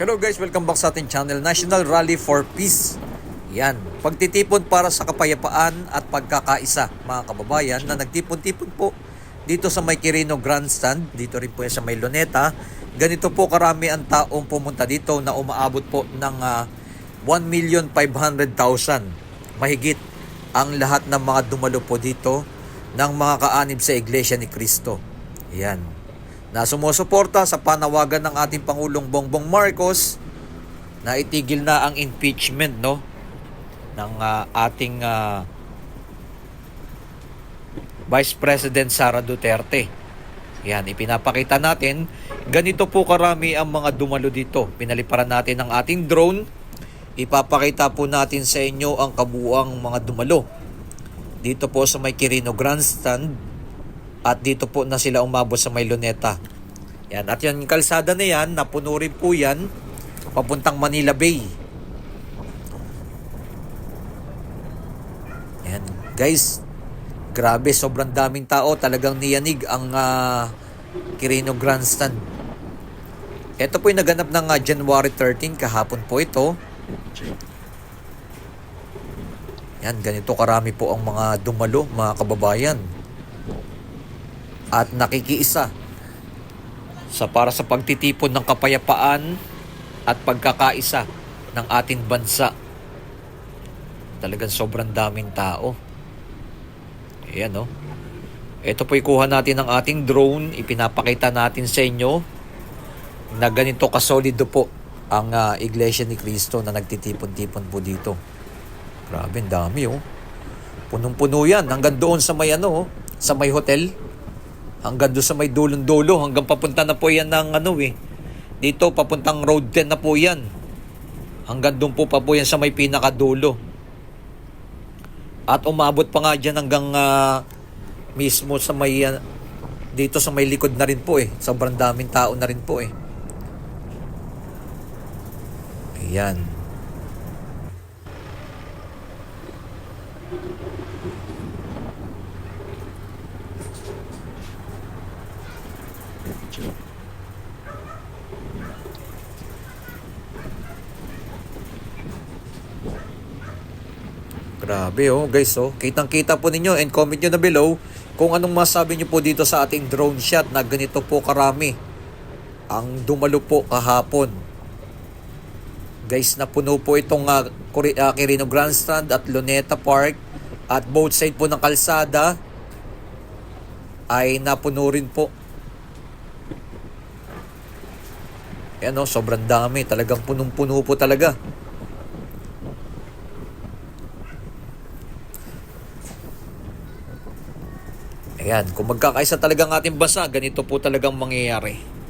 Hello guys, welcome back sa ating channel, National Rally for Peace. Yan, pagtitipon para sa kapayapaan at pagkakaisa, mga kababayan, na nagtipon-tipon po dito sa may Quirino Grandstand, dito rin po yan sa may Luneta. Ganito po karami ang taong pumunta dito na umaabot po ng 1,500,000 mahigit ang lahat ng mga dumalo po dito ng mga kaanib sa Iglesia ni Cristo. Yan, na sumusuporta sa panawagan ng ating Pangulong Bongbong Marcos na itigil na ang impeachment ng ating Vice President Sara Duterte. Yan, ipinapakita natin, ganito po karami ang mga dumalo dito. Pinaliparan natin ang ating drone. Ipapakita po natin sa inyo ang kabuuang mga dumalo dito po sa may Quirino Grandstand. At dito po na sila umabot sa may Luneta. Yan. At yung kalsada na yan, napuno rin po yan papuntang Manila Bay. Yan. Guys, grabe, sobrang daming tao. Talagang niyanig ang Quirino Grandstand. Ito po yung naganap ng January 13, kahapon po ito. Yan, ganito karami po ang mga dumalo, mga kababayan. At nakikiisa para sa pagtitipon ng kapayapaan at pagkakaisa ng ating bansa. Talagang sobrang daming tao. Ayan, Ito po ikuha natin ng ating drone. Ipinapakita natin sa inyo na ganito kasolido po ang Iglesia ni Cristo na nagtitipon-tipon po dito. Grabe, ang dami Punong-puno yan. Hanggang doon sa may sa may hotel. Hanggang doon sa may dulong-dulo, hanggang papunta na po yan ng dito papuntang Road 10 na po yan. Hanggang doon po pa po yan sa may pinakadulo. At umabot pa nga dyan hanggang mismo sa may dito sa may likod na rin po Sobrang daming tao na rin po Ayan. Grabe guys Kitang-kita po ninyo, and comment nyo na below kung anong masabi nyo po dito sa ating drone shot na ganito po karami ang dumalo po kahapon. Guys, napuno po itong Quirino Grandstand at Luneta Park, at both side po ng kalsada ay napuno rin po. Ayan sobrang dami. Talagang punong-puno po talaga. Ayan, kung magkakaisa talagang ating bansa, ganito po talagang mangyayari.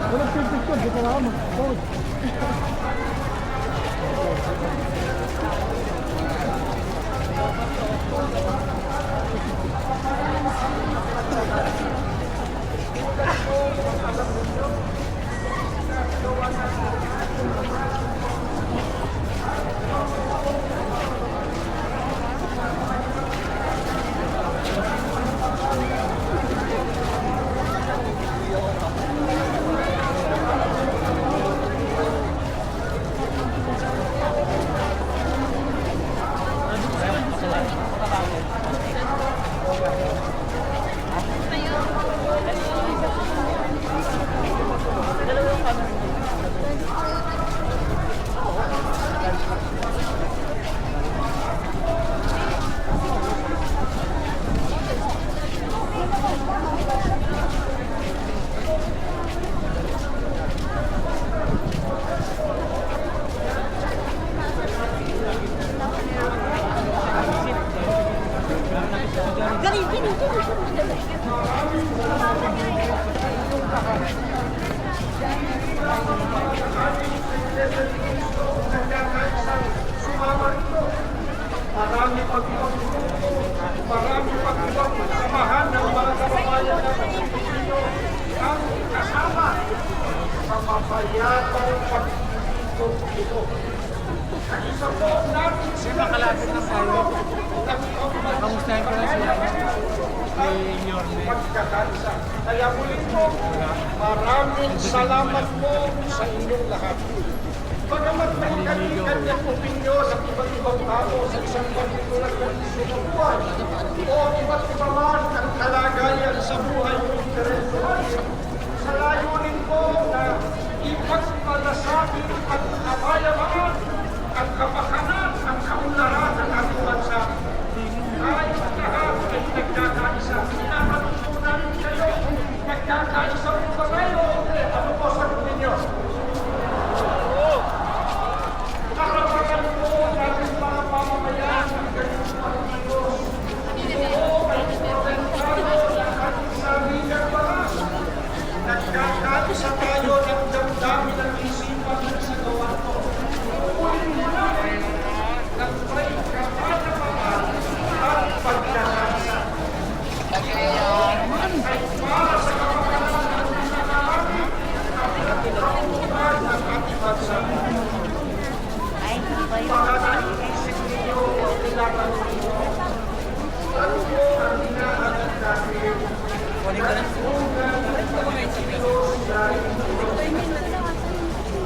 Walang picture, di ka lang mag-post. Isa po natin sila Makalapit na tayo. Kamustahin ko lang sila ni Yorme. pagkakaisa. Kaya muli po, maraming salamat po sa inyong lahat. Bagamat may kanya-kanyang opinyon ng iba't ibang tao sa isang partikular na isinubuan o iba't iba man ang kalagayan sa buhay ng intereso, sa layunin po na ipagpalasabi ang kabayaan, ang kapakanan, ang kaunlaran ng ating bansa. Tayo lahat ay nagkakaisa. Tinatanong po namin kayo, nagkakaisa po ba kayo? Ano po sagot ninyo? Karapatan po natin mga pamamayan ng ganito Panginoon. Oo, ay protektado ng ating saligang balas. Nagkakaisa tayo ng damdamin ng isipan ng sagawa ko. Ulit mo namin ng may kapanapahan at pagkakaisa. Ay para sa kapakanan ng pinakahati at kapunan ng ating bansa. Baka naiisip ninyo o tinatanong ninyo, ano po ang hinahanap natin?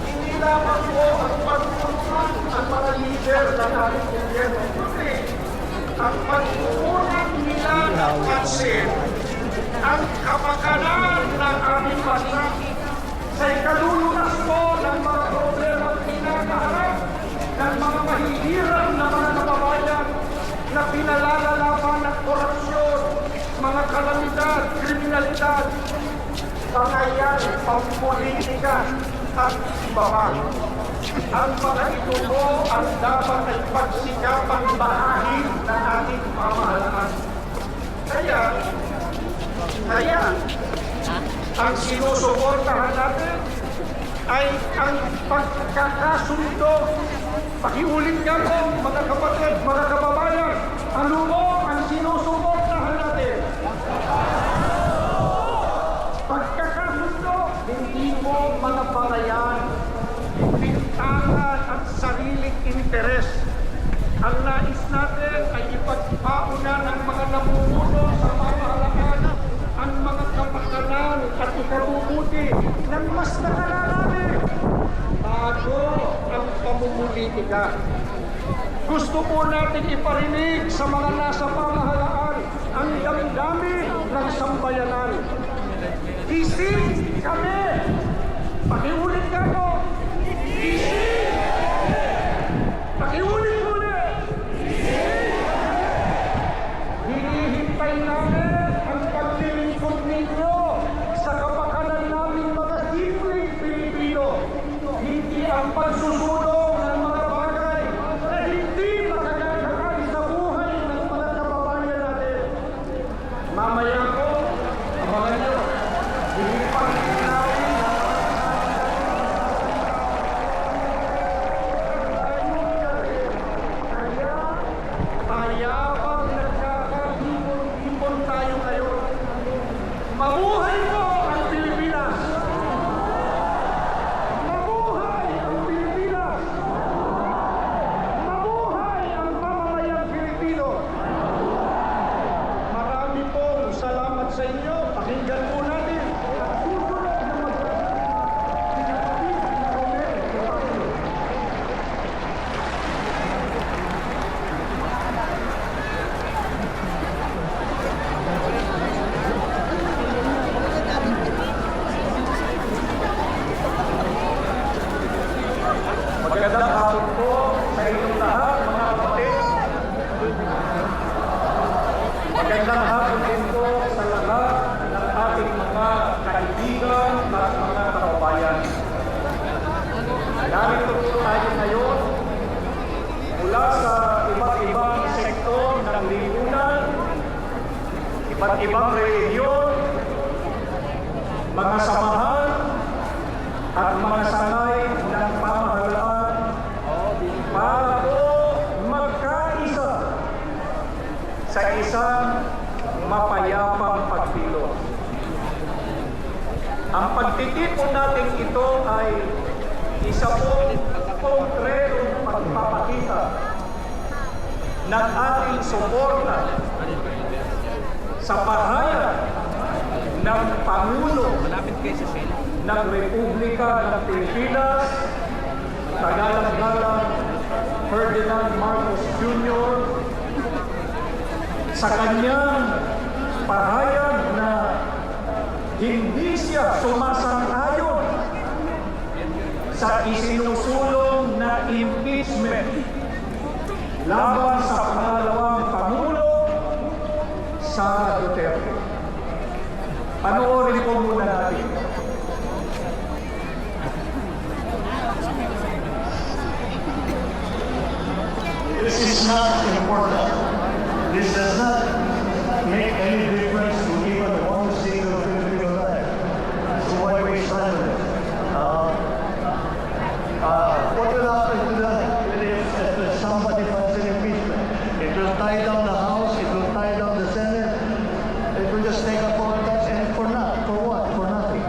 Hindi lamang po ang pagtulungan ang mga leader ng ating gobyerno, kundi ang pagtutunan nila ng pansin ang kapakanan ng aming bansa sa ikalulunas po ng mga problema kinakaharap ng mga mahihirang na mga kababayan na pinalalalaban ng korupsyon, mga kalamidad, kriminalidad, pangayan, pampolitika at iba pa. Ang mga ito po ang dapat ay pagsikapang bahagi ng ating pamahalaan. Kaya, ang sinusuportahan natin ay ang pagkakasundo. Pakiulit nga po, mga kapatid, mga kababayan, ano po ang sinusuportahan natin? Pagkakasundo, hindi mo mga palayan, bintangan at sariling interes. Ang nais natin ay ipagpauna ng mga namumuno sa pamahalaan ang mga kapakanan at ikabubuti ng mas nakararami bago ang pamumulitika. Gusto po natin iparinig sa mga nasa pamahalaan ang damdamin ng sambayanan. Isip kami! Pakiulit ka po! Isip! Pakiulit ulit! Hinihintay namin ang paglilingkod ninyo sa kapakanan namin mga simpleng Pilipino. Hindi ang pagsusulong ng mga bagay na hindi makagagawin sa buhay ng mga kababayan natin. Mamaya po, abangan nyo, hinihintay namin mayabang nagkakahipon tayo ngayon. Mabuhay po ang Pilipinas! Mabuhay ang Pilipinas! Mabuhay ang mamamayang Pilipino! Marami pong salamat sa inyo. Pakinggan po natin ang susunod na magandang hapon po sa inyong lahat, mga kapatid. Magandang hapon din po sa lahat ng ating mga kaibigan at mga kababayan. Narito po tayo ngayon mula sa iba't ibang sektor ng lipunan, iba't ibang rehiyon, mga samahan at mga sangay ng pamahalaan para po magkaisa sa isang mapayapang pagtulong. Ang pagtitipon natin ito ay isa pong konkretong pagpapakita ng ating suporta sa pahayag ng Pangulo ng Republika ng Pilipinas, Tagalang-galang Ferdinand Marcos Jr., sa kanyang pahayag na hindi siya sumasang-ayon sa isinusulong na impeachment laban sa pangalawang Pangulo Sara Duterte. Panoorin po muna natin. This is not important. This does not make any difference to even one single Filipino life. So why waste time on it? What will happen to that if somebody files an impeachment? It will tie down the House, it will tie down the Senate, it will just take up all that, and for what? For nothing.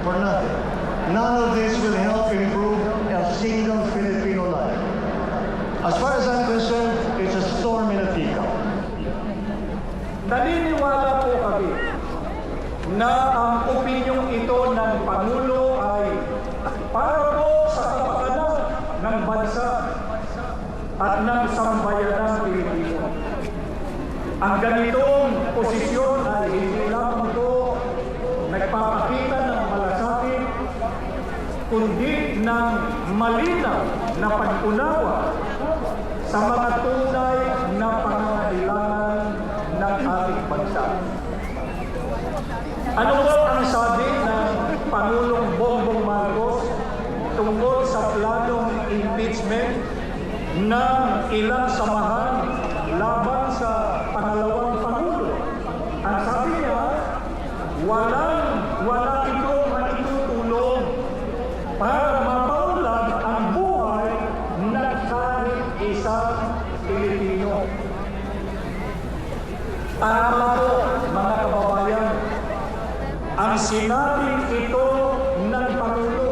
For nothing. None of this will help improve a single Filipino life. As far as I'm concerned, it's a storm in a teacup. Naniniwala po kami na ang opinyong ito ng Pangulo ay para po sa kapakanan ng bansa at ng sambayanang Pilipino. Ang ganitong posisyon ay hindi lamang po nagpapakita ng malasakit, kundi ng malinaw na pag-unawa sa mga tunay na pangangailangan ng ating bansa. Ano po ang sabi ng Pangulong Bongbong Marcos tungkol sa planong impeachment ng ilang samahan laban sa pangalawang Pangulo? Ang sabi niya, wala ito maitutulong para mapaunlad ang buhay ng kahit isang Pilipino. Tama po, mga kababayan, ang sinabing ito ng Pangulo.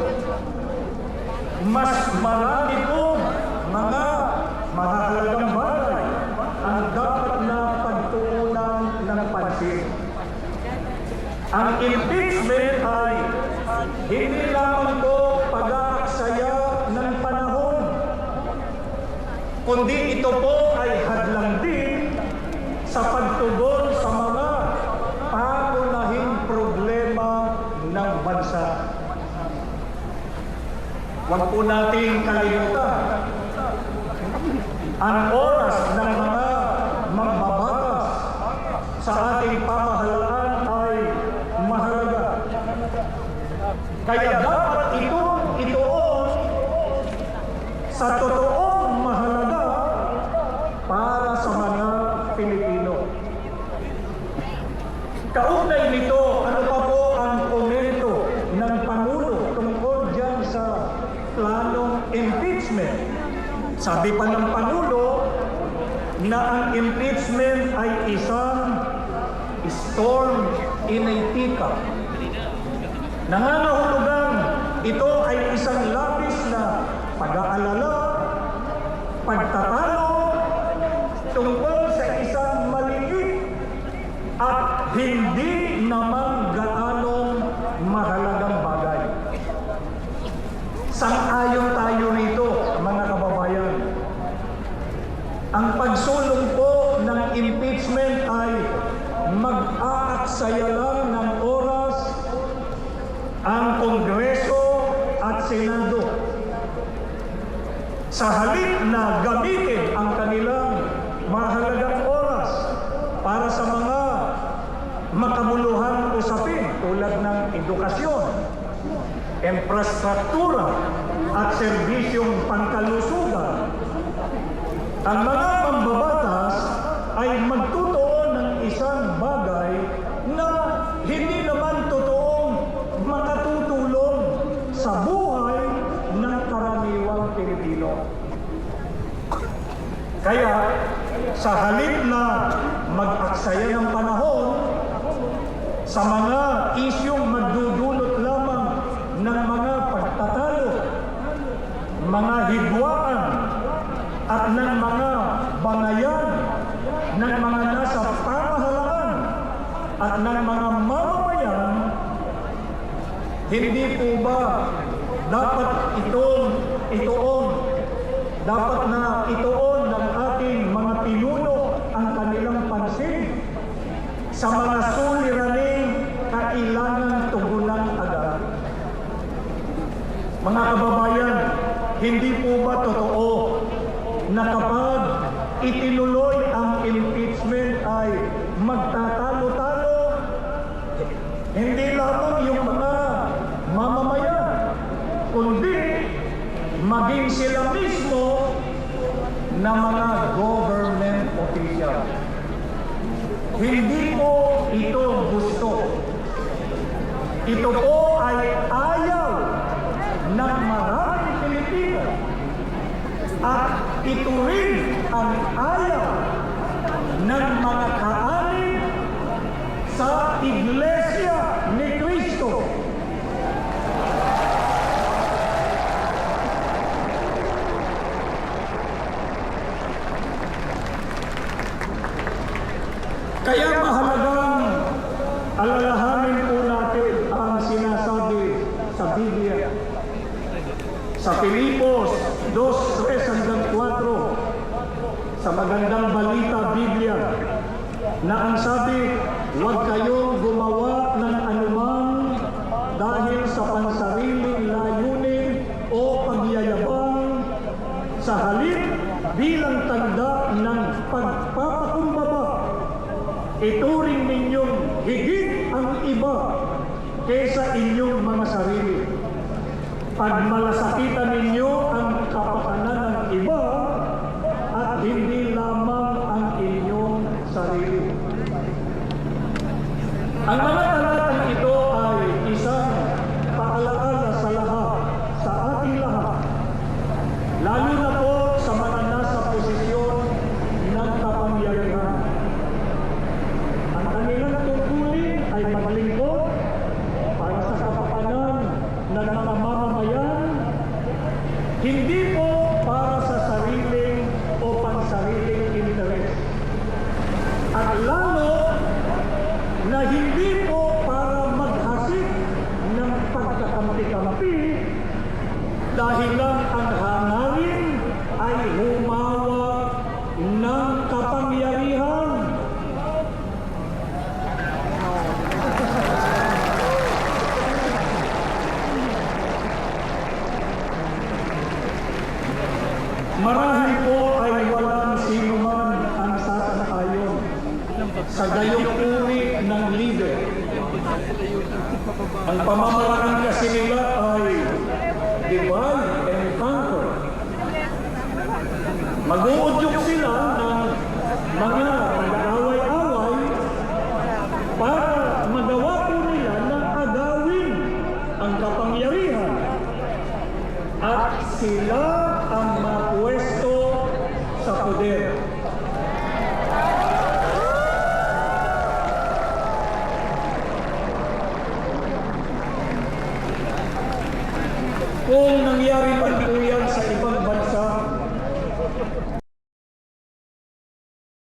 Mas marami po mga mahalagang bagay ang dapat na pagtuunan ng pansin. Ang impeachment ay hindi lamang po pag-aaksaya ng panahon, kundi ito po ay hadlang din sa pagtugon sa mga pangunahing problema ng bansa. Huwag po nating kalimutan, ang oras ng mga magbabatas sa ating pamahalaan ay mahalaga. Kaya dapat itoon sa totoong mahalaga para sa mga Pilipino. Kaugnay nito, ano pa po ang komento ng Pangulo tungkol dyan sa planong impeachment? Sabi pa ng Pangulo na ang impeachment ay isang storm in a teacup. Nangangahulugan, ito ay isang labis na pag-aalala, pagtatalo tungkol sa isang maliit at hindi naman gaanong mahalagang bagay. Sang-ayon tayo rito, mga kababayan. Ang pagsulong po ng impeachment ay mag-aaksaya lang ng oras ang Kongreso at Senado. Sa halip na gamitin ang kanilang mahalagang oras para sa mga makabuluhang usapin tulad ng edukasyon, infrastruktura at serbisyong pangkalusugan, ang mga mambabatas ay magtutuon ng isang bagay na hindi naman totoong makatutulong sa buhay ng karaniwang Pilipino. Kaya, sa halip na mag-aksaya ng panahon sa mga isyong magdudulot lamang ng mga pagtatalo, mga hidwaan at ng mga bangayan at ng mga mamamayan, hindi po ba dapat dapat na ituon ng ating mga pinuno ang kanilang pansin sa mga suliraning kailangan tugunan agad? Mga kababayan, hindi po ba totoo na kapag itinuloy ang impeachment ay magtatalo-talo hindi lamang yung mga mamamayan, kundi maging sila mismo na mga government official. Hindi po ito gusto. Ito po ay ayaw ng maraming Pilipino. At ito rin ang ayaw ng mga kaanib sa Iglesia ni Cristo. Kaya mahalagang alalahanin po natin ang sinasabi sa Biblia. Sa Filipos 2:3-4, sa magandang balita Biblia, na ang sabi, huwag kayong gumawa ng anumang dahil sa pansariling layunin o pagyayabang, sa halip bilang tanda ng pagpapakumbaba. Ituring ninyong higit ang iba kaysa inyong mga sarili. Pagmalasakitan ninyo ang kapakanan ng iba at hindi lamang ang inyong sarili. Ang mga talatang ito ay isang paalaala sa lahat, sa ating lahat, lalo na po sa mga nasa posisyon ng kapangyarihan. Ang kanilang tungkulin ay maglingkod para sa kapakanan ng mga mamamayan, hindi po para sa sariling o pansariling interes. At lalo na hindi po para maghasik ng pagkakampi-kampi dahil lang ang hangarin ay humawak ng kapangyarihan. Marahil po ay walang sino man ang sasang-ayon sa gayong uri ng leader. Ang pamamaraan kasi nila ay divide and conquer. Mag-uudyok sila ng mga nag-aaway-away para magawa po nila na agawin ang kapangyarihan at sila ang mapwesto sa poder. Kung nangyari man po yan sa ibang